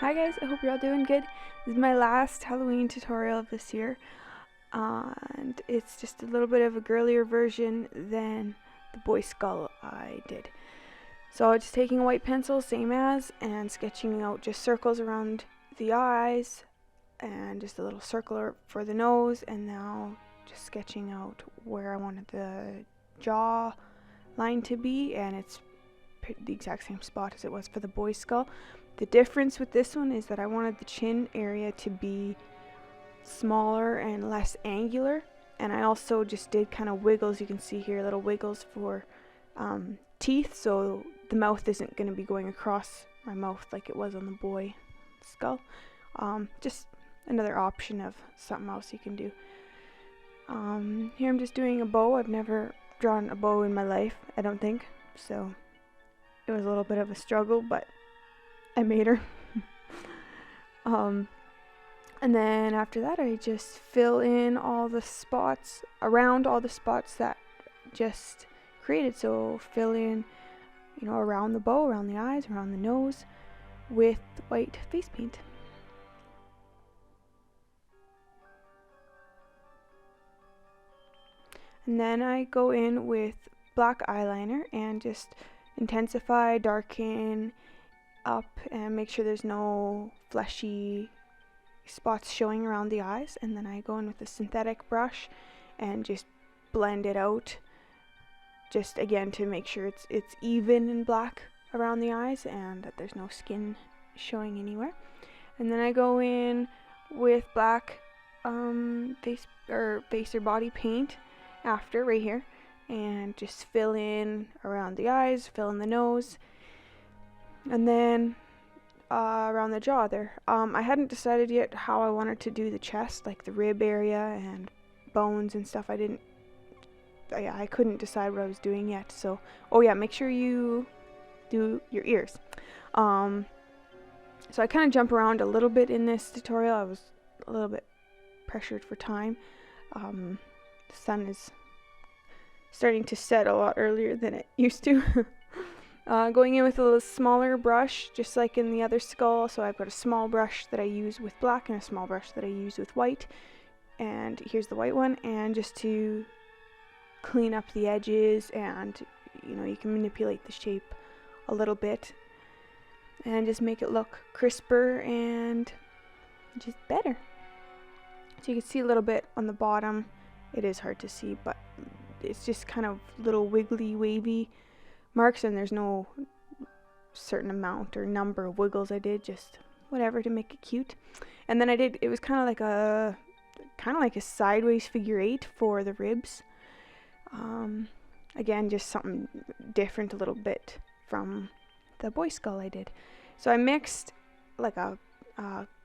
Hi guys, I hope you're all doing good. This is my last Halloween tutorial of this year, and it's just a little bit of a girlier version than the boy skull I did. So just taking a white pencil, same as, and sketching out just circles around the eyes, and just a little circle for the nose, and now just sketching out where I wanted the jaw line to be, and it's the exact same spot as it was for the boy skull. The difference with this one is that I wanted the chin area to be smaller and less angular, and I also just did kind of wiggles. You can see here little wiggles for teeth, so the mouth isn't going to be going across my mouth like it was on the boy skull. Just another option of something else you can do. Here I'm just doing a bow. I've never drawn a bow in my life, I don't think, so it was a little bit of a struggle, but I made her. And then after that I just fill in all the spots around all the spots that just created. So fill in, around the bow, around the eyes, around the nose with white face paint. And then I go in with black eyeliner and just intensify, darken up, and make sure there's no fleshy spots showing around the eyes. And then I go in with a synthetic brush and just blend it out, just again to make sure it's even and black around the eyes and that there's no skin showing anywhere. And then I go in with black face or body paint after, right here, and just fill in around the eyes, fill in the nose, and then around the jaw there. I hadn't decided yet how I wanted to do the chest, like the rib area and bones and stuff. I couldn't decide what I was doing yet. So, oh yeah, make sure you do your ears. So I kind of jump around a little bit in this tutorial. I was a little bit pressured for time. The sun is starting to set a lot earlier than it used to. Going in with a little smaller brush, just like in the other skull. So I've got a small brush that I use with black and a small brush that I use with white. And here's the white one. And just to clean up the edges, and you can manipulate the shape a little bit and just make it look crisper and just better. So you can see a little bit on the bottom. It is hard to see, but it's just kind of little wiggly, wavy marks, and there's no certain amount or number of wiggles. I did just whatever to make it cute. And then it was kind of like a sideways figure 8 for the ribs. Again, just something different a little bit from the boy skull I did. So I mixed like a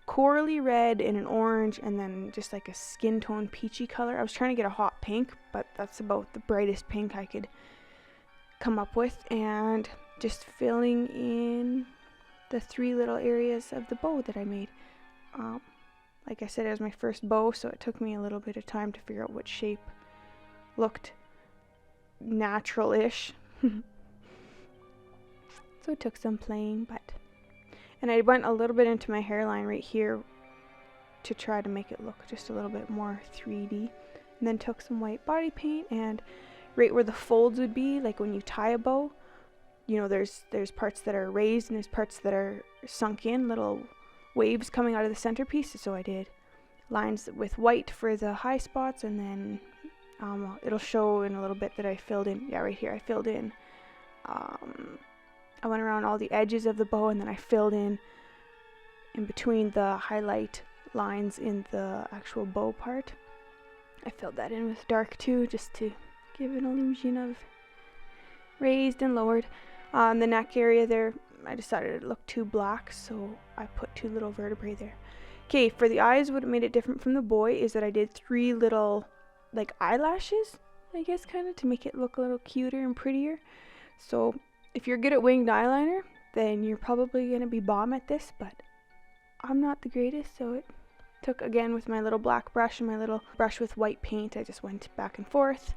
corally red and an orange, and then just like a skin tone peachy color. I was trying to get a hot pink, but that's about the brightest pink I could come up with, and just filling in the 3 little areas of the bow that I made. Like I said, it was my first bow, so it took me a little bit of time to figure out what shape looked natural-ish. So it took some playing, and I went a little bit into my hairline right here to try to make it look just a little bit more 3D, and then took some white body paint, and right where the folds would be, like when you tie a bow, there's parts that are raised and there's parts that are sunk in, little waves coming out of the centerpiece. So I did lines with white for the high spots, and then it'll show in a little bit that I filled in. Yeah, right here I filled in. I went around all the edges of the bow, and then I filled in between the highlight lines in the actual bow part. I filled that in with dark too, just to give an illusion of raised and lowered. On the neck area there, I decided it looked too black, so I put 2 little vertebrae there. Okay, for the eyes, what made it different from the boy is that I did 3 little like eyelashes, I guess, kind of to make it look a little cuter and prettier. So if you're good at winged eyeliner, then you're probably going to be bomb at this, but I'm not the greatest, so it took, again, with my little black brush and my little brush with white paint, I just went back and forth.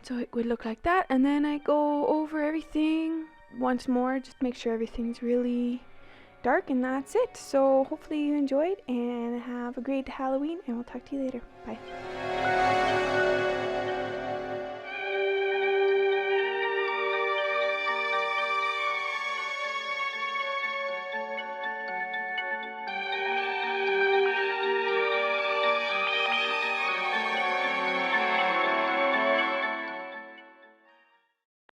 So it would look like that, and then I go over everything once more, just make sure everything's really dark, and that's it. So hopefully you enjoyed and have a great Halloween, and we'll talk to you later. Bye.